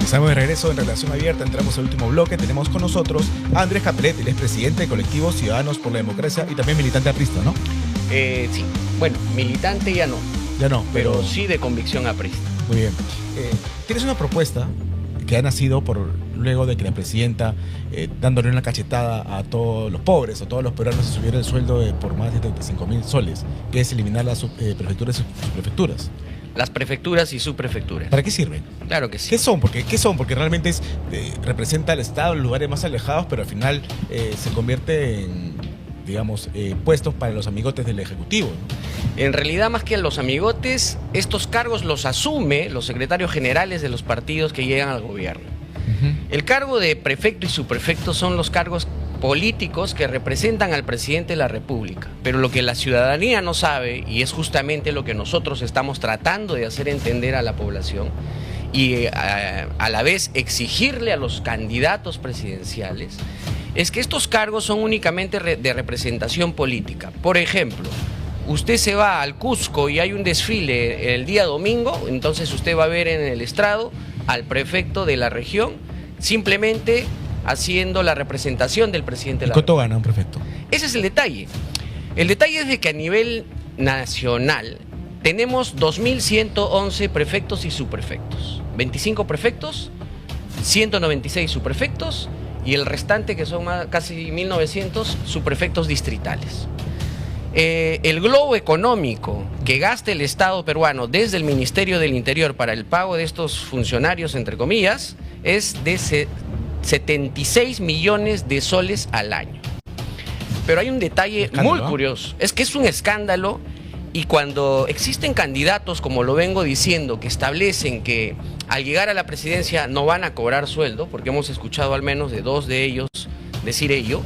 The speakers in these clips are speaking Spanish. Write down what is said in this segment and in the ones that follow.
Estamos de regreso en Relación Abierta, entramos al último bloque. Tenemos con nosotros a Andrés Capelet, él es presidente del colectivo Ciudadanos por la Democracia y también militante aprista, ¿no? Sí, bueno, militante ya no. Ya no, pero sí de convicción aprista. Muy bien. Tienes una propuesta que ha nacido luego de que la presidenta, dándole una cachetada a todos los pobres, a todos los peruanos, se subiera el sueldo por más de 35.000 soles, que es eliminar las prefecturas y subprefecturas. Las prefecturas y subprefecturas. ¿Para qué sirven? Claro que sí. ¿Qué son? Porque realmente representa al Estado en lugares más alejados, pero al final se convierte en, digamos, puestos para los amigotes del Ejecutivo, ¿no? En realidad, más que a los amigotes, estos cargos los asume los secretarios generales de los partidos que llegan al gobierno. El cargo de prefecto y subprefecto son los cargos políticos que representan al presidente de la República, pero lo que la ciudadanía no sabe, y es justamente lo que nosotros estamos tratando de hacer entender a la población y a la vez exigirle a los candidatos presidenciales, es que estos cargos son únicamente de representación política. Por ejemplo, usted se va al Cusco y hay un desfile el día domingo, entonces usted va a ver en el estrado al prefecto de la región simplemente haciendo la representación del presidente de la República. ¿Cuánto gana un prefecto? Ese es el detalle. El detalle es de que a nivel nacional tenemos 2.111 prefectos y subprefectos. 25 prefectos, 196 subprefectos y el restante, que son casi 1.900, subprefectos distritales. El globo económico que gasta el Estado peruano desde el Ministerio del Interior para el pago de estos funcionarios, entre comillas, es de 76 millones de soles al año. Pero hay un detalle muy curioso, es que es un escándalo, y cuando existen candidatos, como lo vengo diciendo, que establecen que al llegar a la presidencia no van a cobrar sueldo, porque hemos escuchado al menos de 2 de ellos decir ello,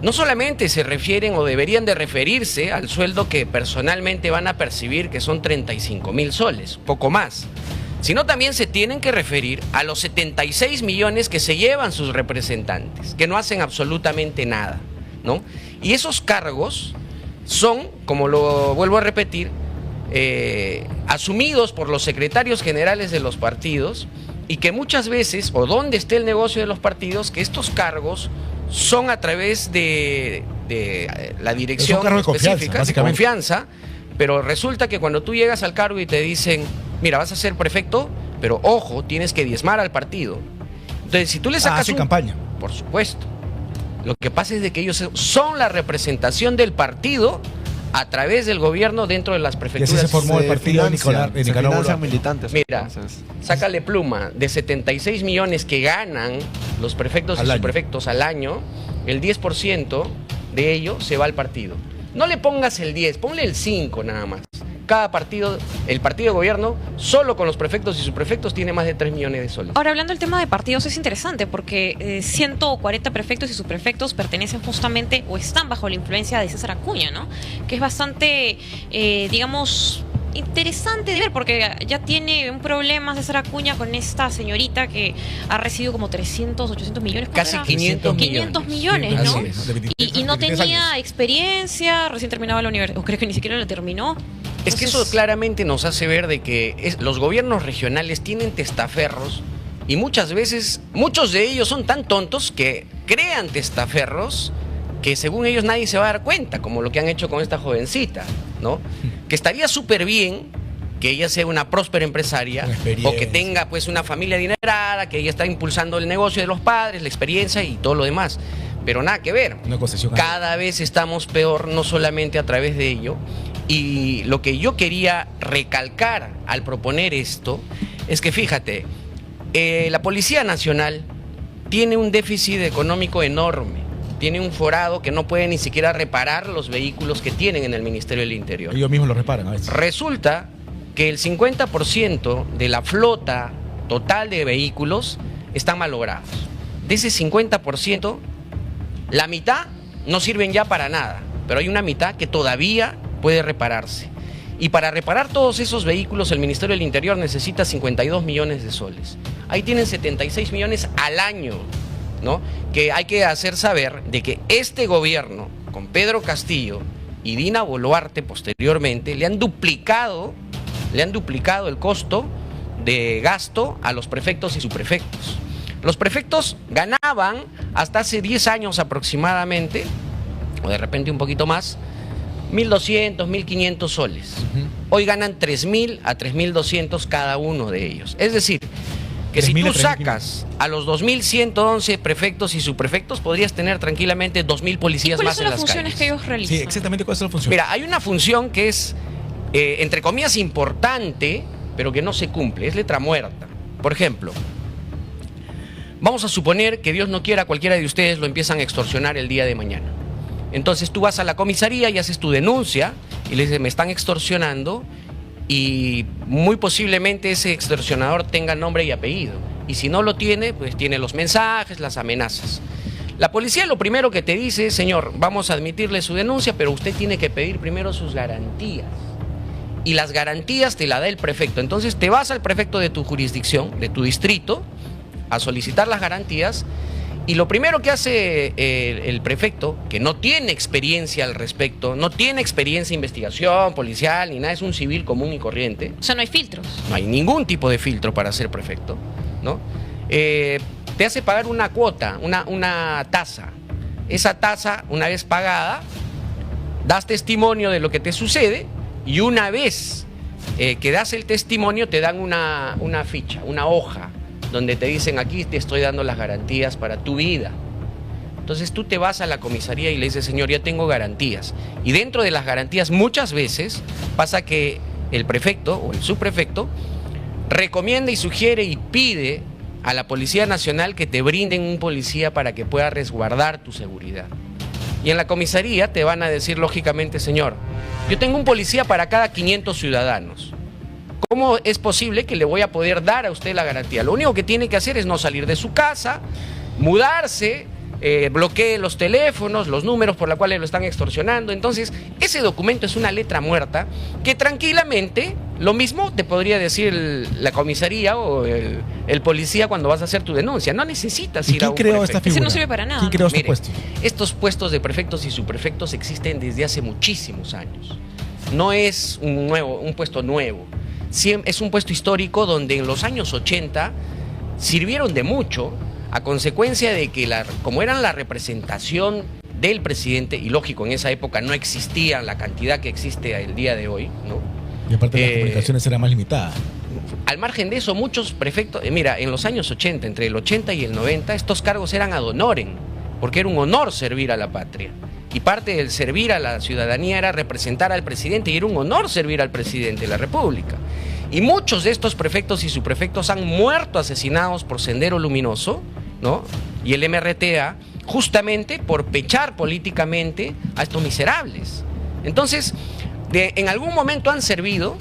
no solamente se refieren o deberían de referirse al sueldo que personalmente van a percibir, que son 35.000 soles, poco más, sino también se tienen que referir a los 76 millones que se llevan sus representantes, que no hacen absolutamente nada, ¿no? Y esos cargos son, como lo vuelvo a repetir, asumidos por los secretarios generales de los partidos, y que muchas veces, o donde esté el negocio de los partidos, que estos cargos son a través de la dirección específica, de confianza, pero resulta que cuando tú llegas al cargo y te dicen, mira, vas a ser prefecto, pero ojo, tienes que diezmar al partido. Entonces, si tú le sacas campaña. Por supuesto. Lo que pasa es de que ellos son la representación del partido a través del gobierno dentro de las prefecturas. Y así se formó el partido de Nicaragua. Militantes. Mira, sácale pluma, de 76 millones que ganan los prefectos y subprefectos al año, el 10% de ello se va al partido. No le pongas el 10, ponle el 5 nada más. Cada partido, el partido de gobierno, solo con los prefectos y subprefectos, tiene más de 3 millones de soles. Ahora, hablando del tema de partidos, es interesante porque 140 prefectos y subprefectos pertenecen justamente o están bajo la influencia de César Acuña, ¿no? Que es bastante, digamos, interesante de ver, porque ya tiene un problema César Acuña con esta señorita que ha recibido como 300, 800 millones. Casi 500 millones, ¿no? Y no tenía años. Experiencia, recién terminaba la universidad, o creo que ni siquiera la terminó. Es que eso claramente nos hace ver de que los gobiernos regionales tienen testaferros, y muchas veces, muchos de ellos son tan tontos que crean testaferros que según ellos nadie se va a dar cuenta, como lo que han hecho con esta jovencita, ¿no? Que estaría súper bien que ella sea una próspera empresaria o que tenga pues una familia adinerada, que ella está impulsando el negocio de los padres, la experiencia y todo lo demás. Pero nada que ver. Cada vez estamos peor, no solamente a través de ello. Y lo que yo quería recalcar al proponer esto es que, fíjate, la Policía Nacional tiene un déficit económico enorme, tiene un forado que no puede ni siquiera reparar los vehículos que tienen en el Ministerio del Interior. Ellos mismos lo reparan a veces. Resulta que el 50% de la flota total de vehículos están malogrados. De ese 50%, la mitad no sirven ya para nada, pero hay una mitad que todavía puede repararse. Y para reparar todos esos vehículos, el Ministerio del Interior necesita 52 millones de soles. Ahí tienen 76 millones al año, ¿no? Que hay que hacer saber de que este gobierno, con Pedro Castillo y Dina Boluarte posteriormente, le han duplicado el costo de gasto a los prefectos y subprefectos. Los prefectos ganaban hasta hace 10 años aproximadamente, o de repente un poquito más, 1.200, 1.500 soles. Hoy ganan 3.000 a 3.200 cada uno de ellos. Es decir, que si tú sacas a los 2.111 prefectos y subprefectos, podrías tener tranquilamente 2.000 policías más en las calles. ¿Cuáles son las funciones que ellos realizan? Sí, exactamente cuáles son las funciones. Mira, hay una función que es, entre comillas, importante, pero que no se cumple, es letra muerta. Por ejemplo, vamos a suponer que Dios no quiera, cualquiera de ustedes lo empiezan a extorsionar el día de mañana. Entonces tú vas a la comisaría y haces tu denuncia y le dices, me están extorsionando, y muy posiblemente ese extorsionador tenga nombre y apellido. Y si no lo tiene, pues tiene los mensajes, las amenazas. La policía lo primero que te dice, señor, vamos a admitirle su denuncia, pero usted tiene que pedir primero sus garantías. Y las garantías te la da el prefecto. Entonces te vas al prefecto de tu jurisdicción, de tu distrito, a solicitar las garantías. Y lo primero que hace el prefecto, que no tiene experiencia al respecto, no tiene experiencia de investigación policial ni nada, es un civil común y corriente. O sea, no hay filtros. No hay ningún tipo de filtro para ser prefecto, ¿no? Te hace pagar una cuota, una tasa. Esa tasa, una vez pagada, das testimonio de lo que te sucede, y una vez que das el testimonio te dan una ficha, una hoja, donde te dicen, aquí te estoy dando las garantías para tu vida. Entonces tú te vas a la comisaría y le dices, señor, ya tengo garantías. Y dentro de las garantías muchas veces pasa que el prefecto o el subprefecto recomienda y sugiere y pide a la Policía Nacional que te brinden un policía para que pueda resguardar tu seguridad. Y en la comisaría te van a decir, lógicamente, señor, yo tengo un policía para cada 500 ciudadanos. ¿Cómo es posible que le voy a poder dar a usted la garantía? Lo único que tiene que hacer es no salir de su casa, mudarse, bloquee los teléfonos, los números por los cuales lo están extorsionando. Entonces, ese documento es una letra muerta que tranquilamente, lo mismo te podría decir la comisaría o el policía cuando vas a hacer tu denuncia. No necesitas ir a un prefecto. ¿Quién creó esta figura? Ese no sirve para nada. ¿Quién creó este Mire, puesto? estos puestos de prefectos y subprefectos existen desde hace muchísimos años. No es un puesto nuevo. Es un puesto histórico donde en los años 80 sirvieron de mucho a consecuencia de que, como eran la representación del presidente, y lógico, en esa época no existía la cantidad que existe el día de hoy, ¿no? Y aparte las comunicaciones eran más limitadas. Al margen de eso, muchos prefectos, mira, en los años 80, entre el 80 y el 90, estos cargos eran ad honorem, porque era un honor servir a la patria. Y parte del servir a la ciudadanía era representar al presidente, y era un honor servir al presidente de la República. Y muchos de estos prefectos y subprefectos han muerto asesinados por Sendero Luminoso, ¿no? Y el MRTA, justamente por pechar políticamente a estos miserables. Entonces, en algún momento han servido,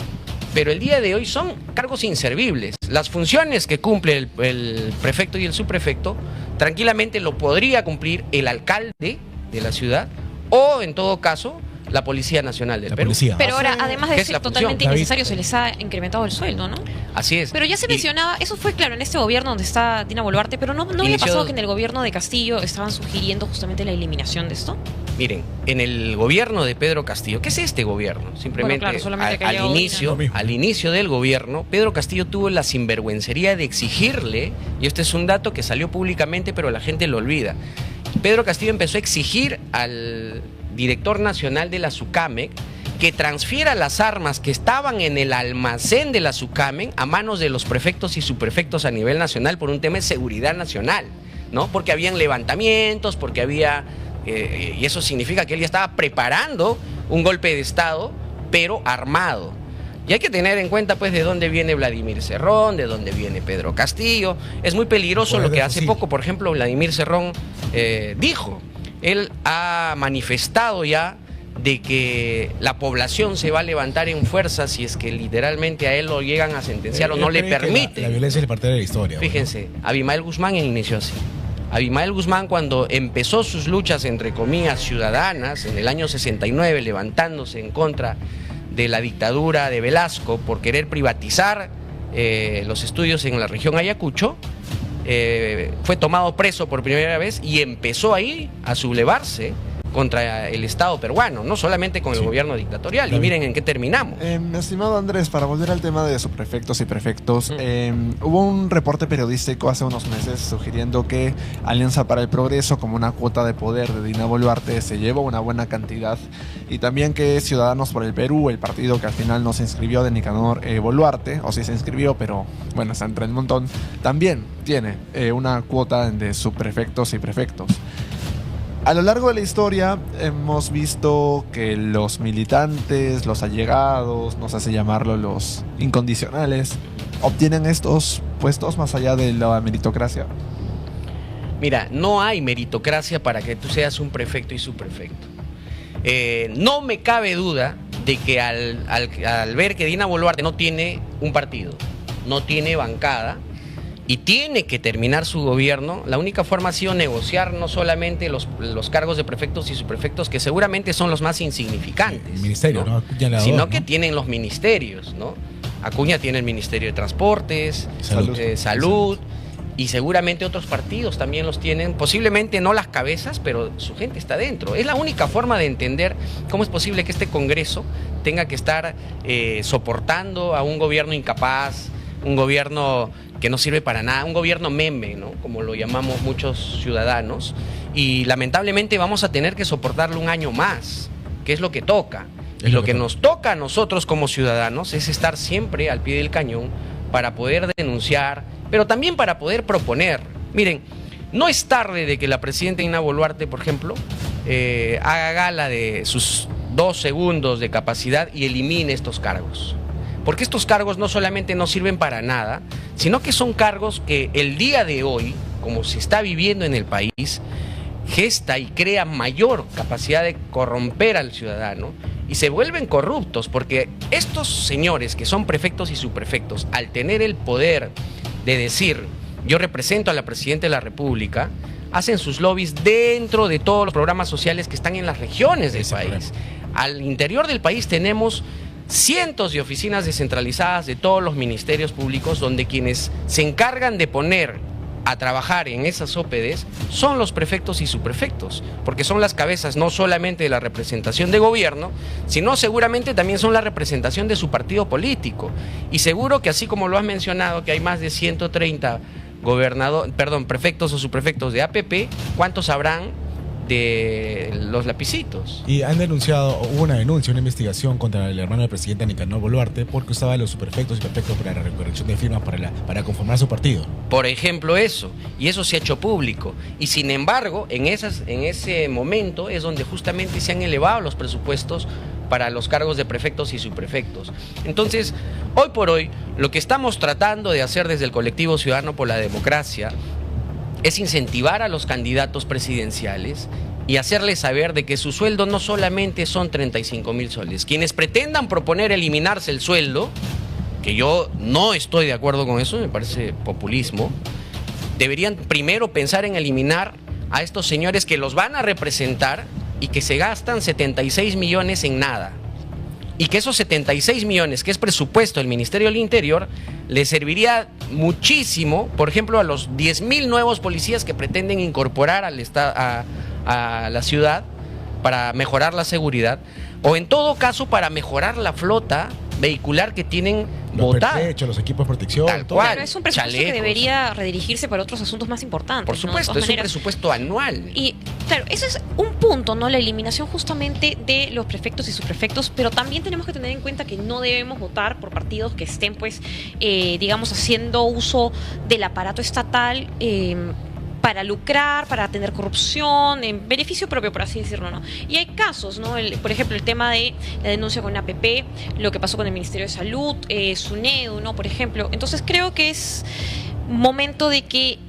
pero el día de hoy son cargos inservibles. Las funciones que cumple el prefecto y el subprefecto, tranquilamente lo podría cumplir el alcalde de la ciudad, o en todo caso la Policía Nacional del Perú. Policía. Pero ahora, además de ser totalmente David, innecesario, se les ha incrementado el sueldo, ¿no? Así es. Pero ya se mencionaba, eso fue claro en este gobierno donde está Dina Boluarte, pero no había pasado que en el gobierno de Castillo estaban sugiriendo justamente la eliminación de esto. Miren, en el gobierno de Pedro Castillo, ¿qué es este gobierno? Simplemente, bueno, claro, solamente al inicio del gobierno, Pedro Castillo tuvo la sinvergüencería de exigirle, y este es un dato que salió públicamente pero la gente lo olvida, Pedro Castillo empezó a exigir al director nacional de la SUCAMEC que transfiera las armas que estaban en el almacén de la SUCAMEC a manos de los prefectos y subprefectos a nivel nacional por un tema de seguridad nacional, ¿no? Porque habían levantamientos, porque había... y eso significa que él ya estaba preparando un golpe de Estado, pero armado. Y hay que tener en cuenta, pues, de dónde viene Vladimir Cerrón, de dónde viene Pedro Castillo. Es muy peligroso lo que hace poco, por ejemplo, Vladimir Cerrón dijo. Él ha manifestado ya de que la población se va a levantar en fuerza si es que literalmente a él lo llegan a sentenciar o no le permite. La violencia es parte de la historia. Fíjense, Abimael Guzmán inició así. Abimael Guzmán, cuando empezó sus luchas, entre comillas, ciudadanas, en el año 69, levantándose en contra de la dictadura de Velasco por querer privatizar los estudios en la región Ayacucho, fue tomado preso por primera vez y empezó ahí a sublevarse contra el Estado peruano, no solamente con el gobierno dictatorial. Y miren en qué terminamos. Estimado Andrés, para volver al tema de subprefectos y prefectos, hubo un reporte periodístico hace unos meses sugiriendo que Alianza para el Progreso, como una cuota de poder de Dina Boluarte, se llevó una buena cantidad, y también que Ciudadanos por el Perú, el partido que al final no se inscribió de Nicanor Boluarte, o sí se inscribió, pero bueno, está entre el montón, también tiene una cuota de subprefectos y prefectos. A lo largo de la historia hemos visto que los militantes, los allegados, no sé si llamarlo los incondicionales, obtienen estos puestos más allá de la meritocracia. Mira, no hay meritocracia para que tú seas un prefecto y subprefecto. No me cabe duda de que al ver que Dina Boluarte no tiene un partido, no tiene bancada, y tiene que terminar su gobierno, la única forma ha sido negociar no solamente los cargos de prefectos y subprefectos, que seguramente son los más insignificantes, el ministerio, ¿no? Sino que tienen los ministerios, ¿no? Acuña tiene el Ministerio de Transportes, Salud, y seguramente otros partidos también los tienen, posiblemente no las cabezas, pero su gente está dentro. Es la única forma de entender cómo es posible que este Congreso tenga que estar soportando a un gobierno incapaz, un gobierno que no sirve para nada, un gobierno meme, ¿no? Como lo llamamos muchos ciudadanos, y lamentablemente vamos a tener que soportarlo un año más, que es lo que toca. Y lo que nos toca a nosotros como ciudadanos es estar siempre al pie del cañón para poder denunciar, pero también para poder proponer. Miren, no es tarde de que la presidenta Dina Boluarte, por ejemplo, haga gala de sus 2 segundos de capacidad y elimine estos cargos. Porque estos cargos no solamente no sirven para nada, sino que son cargos que el día de hoy, como se está viviendo en el país, gesta y crea mayor capacidad de corromper al ciudadano y se vuelven corruptos, porque estos señores que son prefectos y subprefectos, al tener el poder de decir, yo represento a la Presidenta de la República, hacen sus lobbies dentro de todos los programas sociales que están en las regiones del país. Al interior del país tenemos cientos de oficinas descentralizadas de todos los ministerios públicos, donde quienes se encargan de poner a trabajar en esas OPDs son los prefectos y subprefectos, porque son las cabezas no solamente de la representación de gobierno, sino seguramente también son la representación de su partido político. Y seguro que, así como lo has mencionado, que hay más de 130 prefectos o subprefectos de APP, ¿cuántos habrán de los lapicitos? Y han denunciado, hubo una denuncia, una investigación contra el hermano del presidente Nicanor Boluarte porque usaba los superfectos y perfectos para la recolección de firmas para conformar su partido. Por ejemplo, eso, y eso se ha hecho público. Y sin embargo, en ese momento es donde justamente se han elevado los presupuestos para los cargos de prefectos y subprefectos. Entonces, hoy por hoy, lo que estamos tratando de hacer desde el colectivo Ciudadano por la Democracia es incentivar a los candidatos presidenciales y hacerles saber de que su sueldo no solamente son 35.000 soles. Quienes pretendan proponer eliminarse el sueldo, que yo no estoy de acuerdo con eso, me parece populismo, deberían primero pensar en eliminar a estos señores que los van a representar y que se gastan 76 millones en nada. Y que esos 76 millones, que es presupuesto del Ministerio del Interior, le serviría muchísimo, por ejemplo, a los 10.000 nuevos policías que pretenden incorporar a la ciudad para mejorar la seguridad, o en todo caso para mejorar la flota vehicular que tienen votada. Los equipos de protección. Tal cual. Pero es un presupuesto que debería redirigirse para otros asuntos más importantes. Por supuesto, es un presupuesto anual. Y claro, eso es un punto, ¿no? La eliminación justamente de los prefectos y subprefectos, pero también tenemos que tener en cuenta que no debemos votar por partidos que estén, pues, digamos, haciendo uso del aparato estatal para lucrar, para tener corrupción, en beneficio propio, por así decirlo, ¿no? Y hay casos, ¿no? Por ejemplo, el tema de la denuncia con APP, lo que pasó con el Ministerio de Salud, SUNEDU, ¿no? Por ejemplo. Entonces creo que es momento de que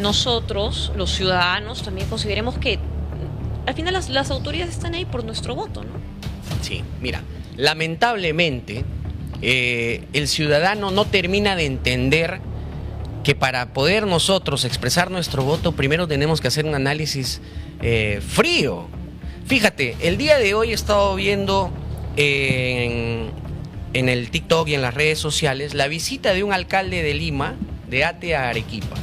nosotros, los ciudadanos, también consideremos que al final las autoridades están ahí por nuestro voto, ¿no? Sí, mira, lamentablemente el ciudadano no termina de entender que para poder nosotros expresar nuestro voto, primero tenemos que hacer un análisis frío. Fíjate, el día de hoy he estado viendo en el TikTok y en las redes sociales la visita de un alcalde de Lima, de Ate a Arequipa.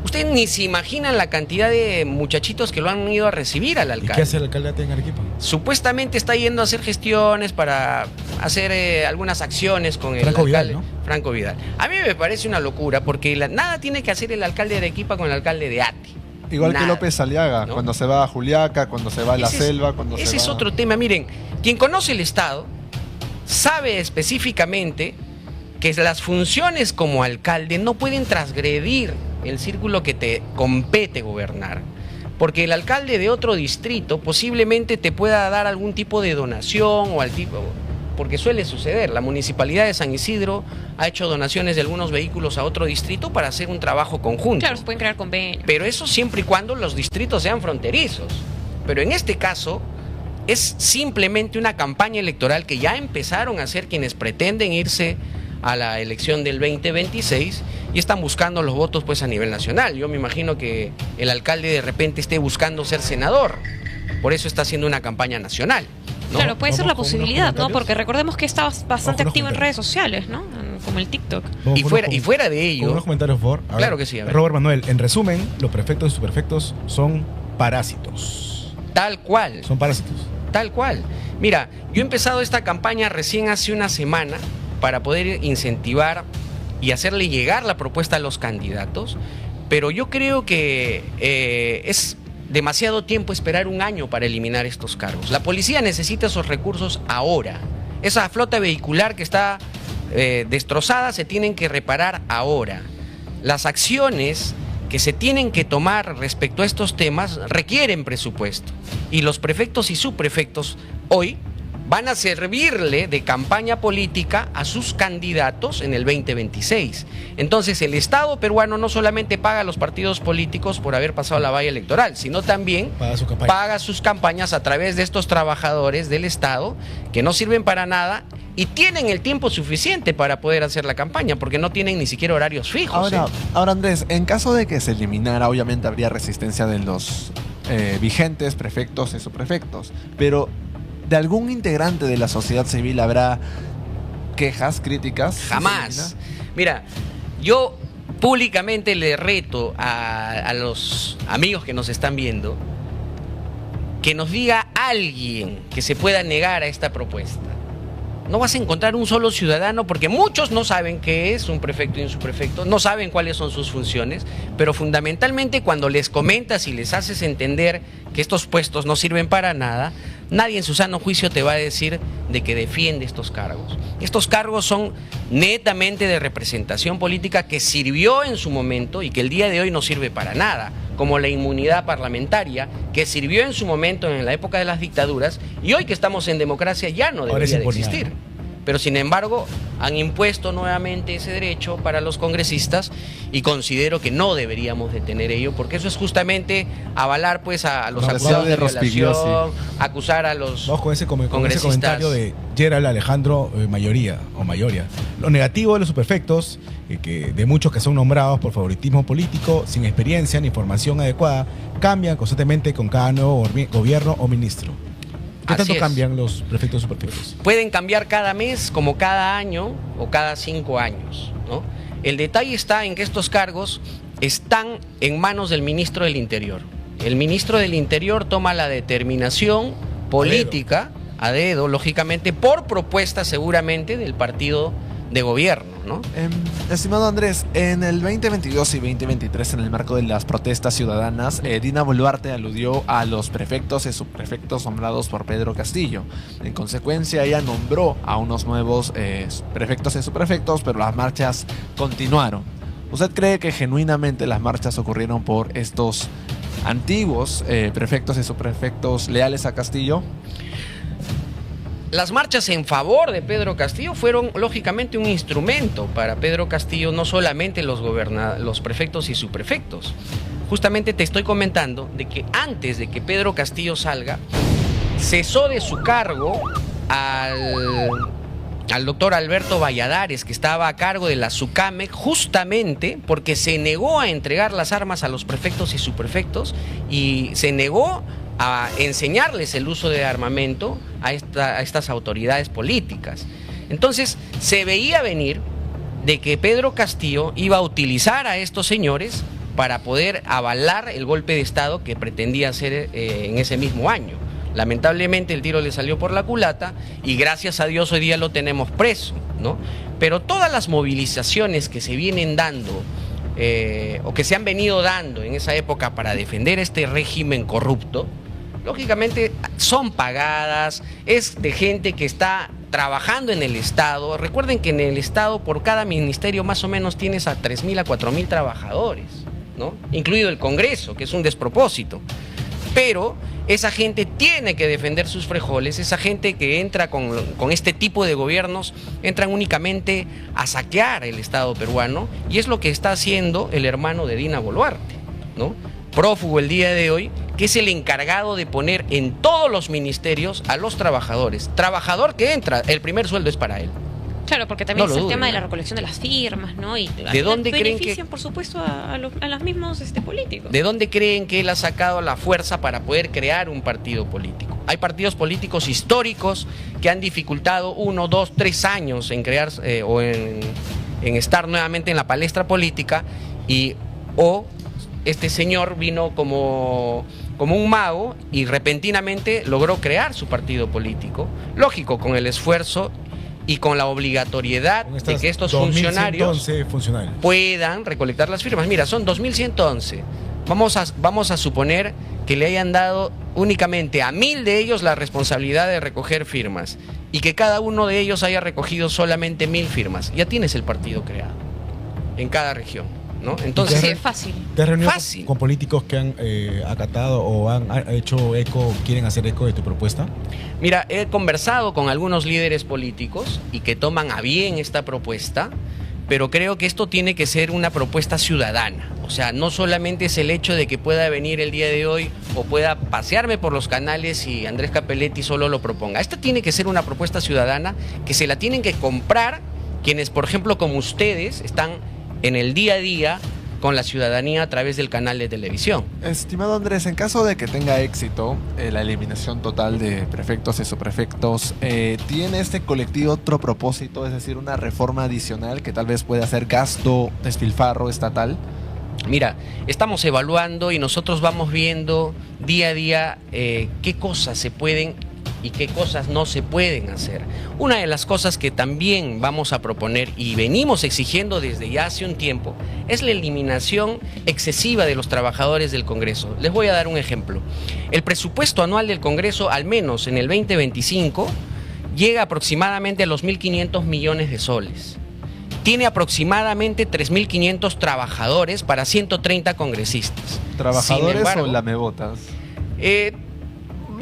Ustedes ni se imaginan la cantidad de muchachitos que lo han ido a recibir al ¿Y alcalde. qué hace el alcalde en Arequipa? Supuestamente está yendo a hacer gestiones para hacer algunas acciones con el Franco alcalde Vidal, ¿no? Franco Vidal. A mí me parece una locura porque nada tiene que hacer el alcalde de Arequipa con el alcalde de Ati. Igual que Nada, López Aliaga, ¿no? cuando se va a Juliaca, cuando se va a la Ese es- selva, cuando se Ese va... es otro tema. Miren, quien conoce el Estado sabe específicamente que las funciones como alcalde no pueden transgredir el círculo que te compete gobernar. Porque el alcalde de otro distrito posiblemente te pueda dar algún tipo de donación o al tipo... Porque suele suceder. La Municipalidad de San Isidro ha hecho donaciones de algunos vehículos a otro distrito para hacer un trabajo conjunto. Claro, se pueden crear convenios. Pero eso siempre y cuando los distritos sean fronterizos. Pero en este caso es simplemente una campaña electoral que ya empezaron a hacer quienes pretenden irse a la elección del 2026 y están buscando los votos pues a nivel nacional. Yo me imagino que el alcalde de repente esté buscando ser senador. Por eso está haciendo una campaña nacional, ¿no? Claro, puede ser la Vamos con unos posibilidad, ¿no? comentarios. Porque recordemos que está bastante unos activo en comentarios. redes sociales, ¿no? Como el TikTok. Vamos Y con fuera, unos y fuera de con ello, unos comentarios, por favor. A ver, Claro que sí, a ver. Robert Manuel, en resumen, los perfectos y superfectos son parásitos. tal cual. Son parásitos. Tal cual. Mira, yo he empezado esta campaña recién hace una semana para poder incentivar y hacerle llegar la propuesta a los candidatos, pero yo creo que es demasiado tiempo esperar un año para eliminar estos cargos. La policía necesita esos recursos ahora. Esa flota vehicular que está destrozada se tienen que reparar ahora. Las acciones que se tienen que tomar respecto a estos temas requieren presupuesto. Y los prefectos y subprefectos hoy van a servirle de campaña política a sus candidatos en el 2026. Entonces el Estado peruano no solamente paga a los partidos políticos por haber pasado la valla electoral, sino también Paga su campaña. paga sus campañas a través de estos trabajadores del Estado que no sirven para nada y tienen el tiempo suficiente para poder hacer la campaña, porque no tienen ni siquiera horarios fijos. Ahora Andrés, en caso de que se eliminara, obviamente habría resistencia de los vigentes prefectos y subprefectos, pero ¿de algún integrante de la sociedad civil habrá quejas, críticas? Jamás. Mira, yo públicamente le reto a los amigos que nos están viendo que nos diga alguien que se pueda negar a esta propuesta. No vas a encontrar un solo ciudadano, porque muchos no saben qué es un prefecto y un subprefecto, no saben cuáles son sus funciones, pero fundamentalmente cuando les comentas y les haces entender que estos puestos no sirven para nada, nadie en su sano juicio te va a decir de que defiende estos cargos. Estos cargos son netamente de representación política que sirvió en su momento y que el día de hoy no sirve para nada, como la inmunidad parlamentaria, que sirvió en su momento en la época de las dictaduras y hoy que estamos en democracia ya no Ahora es debería de impunidad, existir. ¿no? Pero sin embargo han impuesto nuevamente ese derecho para los congresistas y considero que no deberíamos de tener ello, porque eso es justamente avalar pues a los Lo acusados decía de de Rospigliosi. violación, acusar a los Vamos con ese congresistas. comentario de Gerald Alejandro Mayoría. Lo negativo de los superfectos, que de muchos que son nombrados por favoritismo político, sin experiencia ni formación adecuada, cambian constantemente con cada nuevo gobierno o ministro. ¿Qué Así tanto es. cambian los prefectos y superfectos? Pueden cambiar cada mes, como cada año o cada 5 años, ¿no? El detalle está en que estos cargos están en manos del ministro del Interior. El ministro del Interior toma la determinación política, a dedo, lógicamente, por propuesta seguramente del partido de gobierno, ¿no? Estimado Andrés, en el 2022 y 2023, en el marco de las protestas ciudadanas, Dina Boluarte aludió a los prefectos y subprefectos nombrados por Pedro Castillo. En consecuencia, ella nombró a unos nuevos prefectos y subprefectos, pero las marchas continuaron. ¿Usted cree que genuinamente las marchas ocurrieron por estos antiguos prefectos y subprefectos leales a Castillo? Las marchas en favor de Pedro Castillo fueron lógicamente un instrumento para Pedro Castillo, no solamente los prefectos y subprefectos. Justamente te estoy comentando de que antes de que Pedro Castillo salga, cesó de su cargo al doctor Alberto Valladares, que estaba a cargo de la SUCAMEC, justamente porque se negó a entregar las armas a los prefectos y subprefectos y se negó a enseñarles el uso de armamento a estas autoridades políticas. Entonces se veía venir de que Pedro Castillo iba a utilizar a estos señores para poder avalar el golpe de Estado que pretendía hacer en ese mismo año. Lamentablemente el tiro le salió por la culata y gracias a Dios hoy día lo tenemos preso, ¿no? Pero todas las movilizaciones que se vienen dando o que se han venido dando en esa época para defender este régimen corrupto, lógicamente son pagadas, es de gente que está trabajando en el Estado. Recuerden que en el Estado por cada ministerio más o menos tienes a 3.000 a 4.000 trabajadores, ¿no? Incluido el Congreso, que es un despropósito. Pero esa gente tiene que defender sus frijoles, esa gente que entra con este tipo de gobiernos, entran únicamente a saquear el Estado peruano, y es lo que está haciendo el hermano de Dina Boluarte, ¿no? Prófugo el día de hoy, que es el encargado de poner en todos los ministerios a los trabajadores. Trabajador que entra, el primer sueldo es para él. Claro, porque también No es lo el tema duden, de la ¿no? recolección de las firmas, ¿no? Y ¿De dónde creen benefician, que- por supuesto, a los mismos políticos. ¿De dónde creen que él ha sacado la fuerza para poder crear un partido político? Hay partidos políticos históricos que han dificultado 1, 2, 3 años en crear o en estar nuevamente en la palestra política, o este señor vino como un mago y repentinamente logró crear su partido político. Lógico, con el esfuerzo y con la obligatoriedad Con de estas que estos 2111 funcionarios funcionarios. puedan recolectar las firmas. Mira, son 2111. Vamos a suponer que le hayan dado únicamente a 1.000 de ellos la responsabilidad de recoger firmas y que cada uno de ellos haya recogido solamente 1.000 firmas. Ya tienes el partido creado en cada región, ¿no? Entonces, Sí, es fácil. ¿Te has reunido Fácil. con políticos que han acatado o han hecho eco, quieren hacer eco de tu propuesta? mira, he conversado con algunos líderes políticos y que toman a bien esta propuesta, pero creo que esto tiene que ser una propuesta ciudadana. O sea, no solamente es el hecho de que pueda venir el día de hoy o pueda pasearme por los canales y Andrés Capelletti solo lo proponga. Esta tiene que ser una propuesta ciudadana que se la tienen que comprar quienes, por ejemplo, como ustedes, están en el día a día con la ciudadanía a través del canal de televisión. Estimado Andrés, en caso de que tenga éxito la eliminación total de prefectos y subprefectos, ¿tiene este colectivo otro propósito, es decir, una reforma adicional que tal vez pueda hacer gasto, despilfarro estatal? Mira, estamos evaluando y nosotros vamos viendo día a día qué cosas se pueden y qué cosas no se pueden hacer. Una de las cosas que también vamos a proponer y venimos exigiendo desde ya hace un tiempo es la eliminación excesiva de los trabajadores del Congreso. Les voy a dar un ejemplo. El presupuesto anual del Congreso, al menos en el 2025, llega aproximadamente a los 1.500 millones de soles. Tiene aproximadamente 3.500 trabajadores para 130 congresistas. ¿Trabajadores Sin embargo, o lamebotas?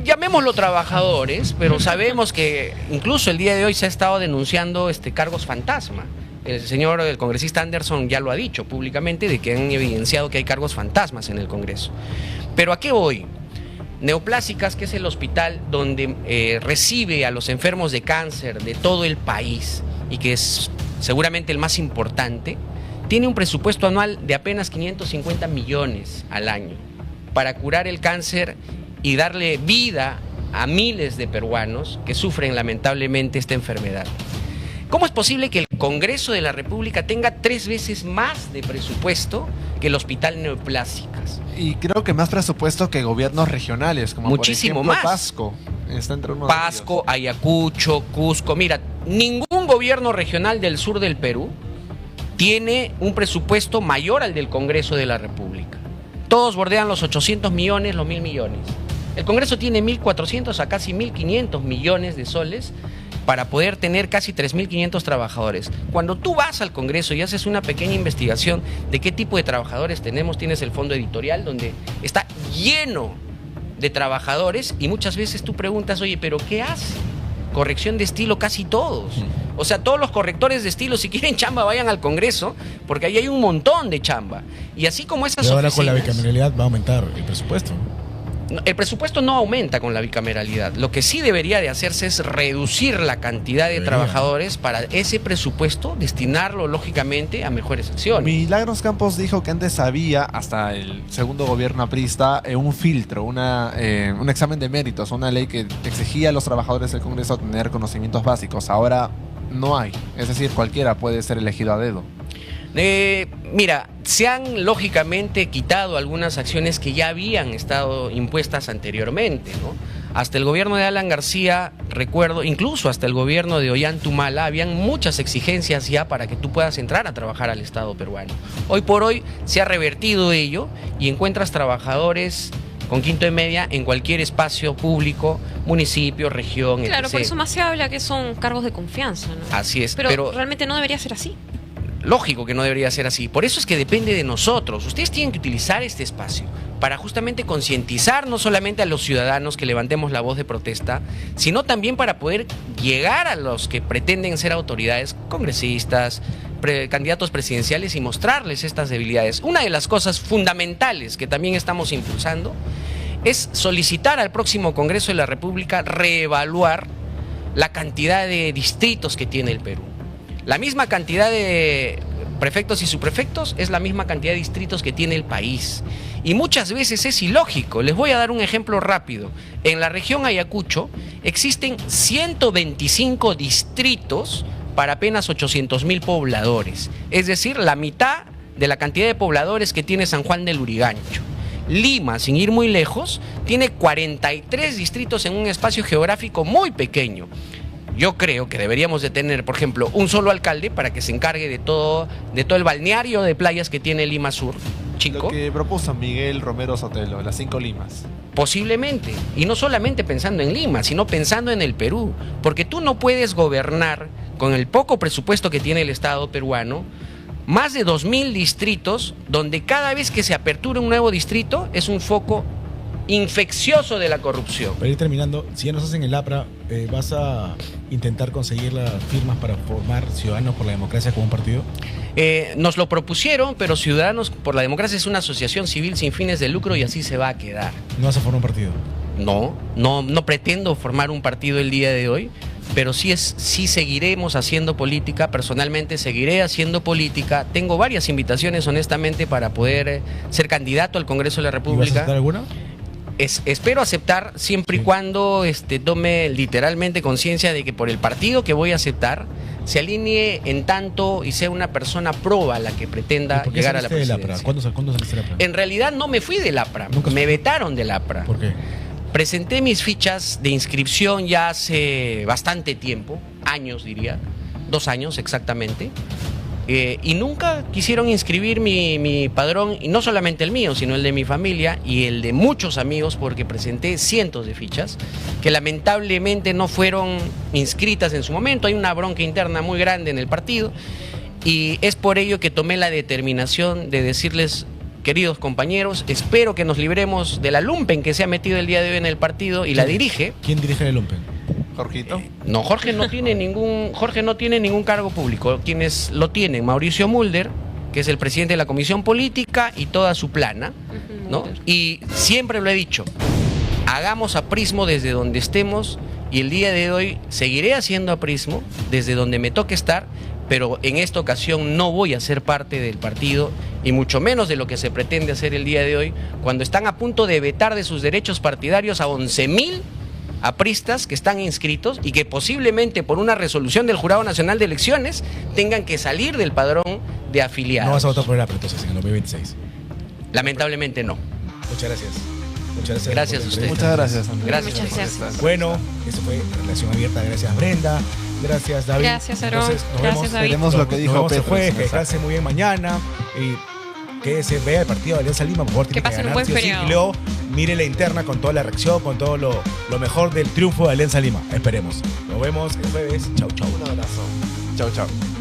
llamémoslo trabajadores, pero sabemos que incluso el día de hoy se ha estado denunciando cargos fantasma. El congresista Anderson ya lo ha dicho públicamente, de que han evidenciado que hay cargos fantasmas en el Congreso. Pero ¿a qué voy? Neoplásicas, que es el hospital donde recibe a los enfermos de cáncer de todo el país y que es seguramente el más importante, tiene un presupuesto anual de apenas 550 millones al año para curar el cáncer y darle vida a miles de peruanos que sufren lamentablemente esta enfermedad. ¿Cómo es posible que el Congreso de la República tenga 3 veces más de presupuesto que el Hospital Neoplásicas? Y creo que más presupuesto que gobiernos regionales, como Muchísimo por ejemplo más. Pasco. Está entre uno de Pasco, ellos. Ayacucho, Cusco. Mira, ningún gobierno regional del sur del Perú tiene un presupuesto mayor al del Congreso de la República. Todos bordean los 800 millones, los 1.000 millones. El Congreso tiene 1.400 a casi 1.500 millones de soles para poder tener casi 3.500 trabajadores. Cuando tú vas al Congreso y haces una pequeña investigación de qué tipo de trabajadores tenemos, tienes el fondo editorial donde está lleno de trabajadores y muchas veces tú preguntas, oye, ¿pero qué hace? Corrección de estilo casi todos. O sea, todos los correctores de estilo, si quieren chamba, vayan al Congreso, porque ahí hay un montón de chamba. Y así como esas Y ahora con la oficinas, bicameralidad va a aumentar el presupuesto. el presupuesto no aumenta con la bicameralidad. Lo que sí debería de hacerse es reducir la cantidad de Debería. trabajadores para ese presupuesto, destinarlo lógicamente a mejores acciones. Milagros Campos dijo que antes había, hasta el segundo gobierno aprista, un filtro, un examen de méritos, una ley que exigía a los trabajadores del Congreso tener conocimientos básicos. Ahora no hay. Es decir, cualquiera puede ser elegido a dedo. Mira, Se han lógicamente quitado algunas acciones que ya habían estado impuestas anteriormente, ¿no? Hasta el gobierno de Alan García, recuerdo, incluso hasta el gobierno de Ollantumala, habían muchas exigencias ya para que tú puedas entrar a trabajar al Estado peruano. Hoy por hoy se ha revertido ello y encuentras trabajadores con quinto de media en cualquier espacio público, municipio, región, Claro, etc. por eso más se habla que son cargos de confianza, ¿no? Así es, Pero realmente no debería ser así. Lógico que no debería ser así. Por eso es que depende de nosotros. Ustedes tienen que utilizar este espacio para justamente concientizar no solamente a los ciudadanos que levantemos la voz de protesta, sino también para poder llegar a los que pretenden ser autoridades, congresistas, candidatos presidenciales y mostrarles estas debilidades. Una de las cosas fundamentales que también estamos impulsando es solicitar al próximo Congreso de la República reevaluar la cantidad de distritos que tiene el Perú. La misma cantidad de prefectos y subprefectos es la misma cantidad de distritos que tiene el país. Y muchas veces es ilógico. Les voy a dar un ejemplo rápido. En la región Ayacucho existen 125 distritos para apenas 800.000 pobladores. Es decir, la mitad de la cantidad de pobladores que tiene San Juan del Lurigancho. Lima, sin ir muy lejos, tiene 43 distritos en un espacio geográfico muy pequeño. Yo creo que deberíamos de tener, por ejemplo, un solo alcalde para que se encargue de todo el balneario de playas que tiene Lima Sur, chico. Lo que propuso Miguel Romero Sotelo, las 5 Limas. Posiblemente, y no solamente pensando en Lima, sino pensando en el Perú, porque tú no puedes gobernar con el poco presupuesto que tiene el Estado peruano, más de 2.000 distritos, donde cada vez que se apertura un nuevo distrito es un foco infeccioso de la corrupción. Para ir terminando, si ya nos hacen el APRA, ¿vas a intentar conseguir las firmas para formar Ciudadanos por la Democracia como un partido? Nos lo propusieron, pero Ciudadanos por la Democracia es una asociación civil sin fines de lucro y así se va a quedar. ¿No vas a formar un partido? No pretendo formar un partido el día de hoy, pero sí seguiremos haciendo política. Personalmente seguiré haciendo política. Tengo varias invitaciones, honestamente, para poder ser candidato al Congreso de la ¿Y vas a República. aceptar alguna? Espero aceptar siempre y cuando tome literalmente conciencia de que por el partido que voy a aceptar se alinee en tanto y sea una persona proba la que pretenda ¿Y por qué llegar a la saliste del presidencia. APRA? ¿Cuándo saliste del APRA? En realidad no me fui del APRA, Nunca me vetaron del APRA. ¿Por qué? Presenté mis fichas de inscripción ya hace bastante tiempo, años diría, 2 años exactamente, y nunca quisieron inscribir mi padrón, y no solamente el mío, sino el de mi familia y el de muchos amigos, porque presenté cientos de fichas que lamentablemente no fueron inscritas en su momento. Hay una bronca interna muy grande en el partido y es por ello que tomé la determinación de decirles: queridos compañeros, espero que nos libremos de la lumpen que se ha metido el día de hoy en el partido y la dirige. ¿Quién dirige el Lumpen? Jorgito. No, Jorge no tiene ningún cargo público. Quienes lo tienen: Mauricio Mulder, que es el presidente de la Comisión Política, y toda su plana, ¿no? Y siempre lo he dicho, hagamos aprismo desde donde estemos, y el día de hoy seguiré haciendo aprismo desde donde me toque estar, pero en esta ocasión no voy a ser parte del partido, y mucho menos de lo que se pretende hacer el día de hoy, cuando están a punto de vetar de sus derechos partidarios a 11.000 apristas que están inscritos y que posiblemente por una resolución del Jurado Nacional de Elecciones tengan que salir del padrón de afiliados. No vas a votar por el APRA entonces en el 2026. Lamentablemente no. Muchas gracias. Muchas gracias. Gracias por a la ustedes. Muchas gracias, Andrés. Gracias. Muchas gracias. Bueno, eso fue Relación Abierta. Gracias, Brenda. Gracias, David. Gracias, Aarón. Entonces, nos Gracias, vemos. David. Veremos lo que dijo Nos vemos el Petro. jueves, en que el mensaje. descanse muy bien mañana. Y que se vea el partido de Alianza Lima, por favor, tiene que pasen un ganar buen sí o sí. feriado. Y luego mire la interna con toda la reacción, con todo lo mejor del triunfo de Alianza Lima. Esperemos. Nos vemos el jueves. Chau, chau. Un abrazo. Chau, chau.